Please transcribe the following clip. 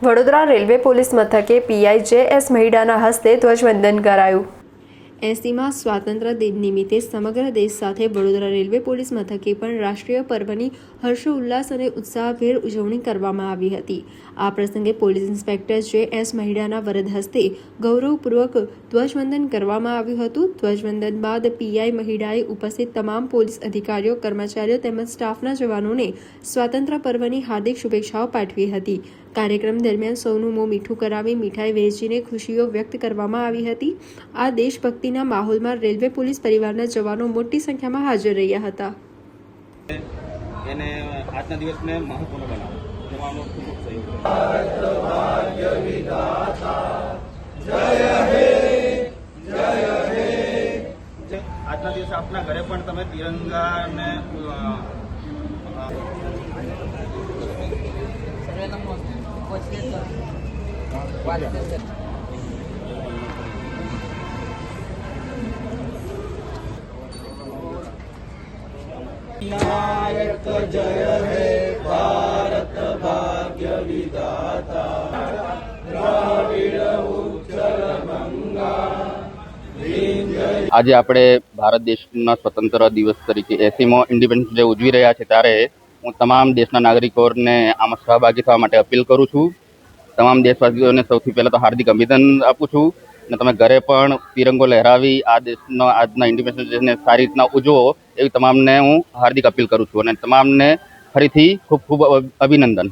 Vadodara railway police મથકે PI જે.એસ. મહિડાના હસ્તે ધ્વજવંદન કરાયું। 80મા સ્વાતંત્ર્ય દિન નિમિત્તે સમગ્ર દેશ સાથે વડોદરા રેલવે પોલીસ મથકે પણ રાષ્ટ્રીય પર્વની હર્ષોલ્લાસ અને ઉત્સાહભેર ઉજવણી કરવામાં આવી હતી। આ પ્રસંગે પોલીસ ઇન્સ્પેક્ટર જે.એસ. મહિડાના વરદ હસ્તે ગૌરવપૂર્વક ધ્વજવંદન કરવામાં આવ્યું હતું। ધ્વજવંદન બાદ પીઆઈ મહિડાએ ઉપસ્થિત તમામ પોલીસ અધિકારીઓ, કર્મચારીઓ તેમજ સ્ટાફના જવાનોને સ્વાતંત્ર્ય પર્વની હાર્દિક શુભેચ્છાઓ પાઠવી હતી। કાર્યક્રમ દરમિયાન સૌનું મોં મીઠું કરાવી મીઠાઈ વહેંચીને ખુશીઓ વ્યક્ત કરવામાં આવી હતી। આ દેશભક્તિના માહોલમાં રેલવે પોલીસ પરિવારના જવાનો મોટી સંખ્યામાં હાજર રહ્યા હતા। એને આજના દિવસને મહત્વનો બનાવો જવાનો ખૂબ સહયોગ આજના દિવસે આપના ઘરે પણ તમે તિરંગાને नायक जय हे भारत भाग्य विधाता द्राविड उच्चल गंगा। આજે આપણે ભારત દેશના સ્વતંત્ર દિવસ તરીકે 80મો ઇન્ડિપેન્ડન્સ ડે ઉજવી રહ્યા છે ત્યારે હું તમામ દેશના નાગરિકોને આમાં સહભાગી થવા માટે અપીલ કરું છું। તમામ દેશવાસીઓને સૌથી પહેલાં તો હાર્દિક અભિનંદન આપું છું અને તમે ઘરે પણ તિરંગો લહેરાવી આ દેશનો આજના ઇન્ડિપેન્ડન્સ ડેને સારી રીતના ઉજવો એવી તમામને હું હાર્દિક અપીલ કરું છું અને તમામને ફરીથી ખૂબ ખૂબ અભિનંદન।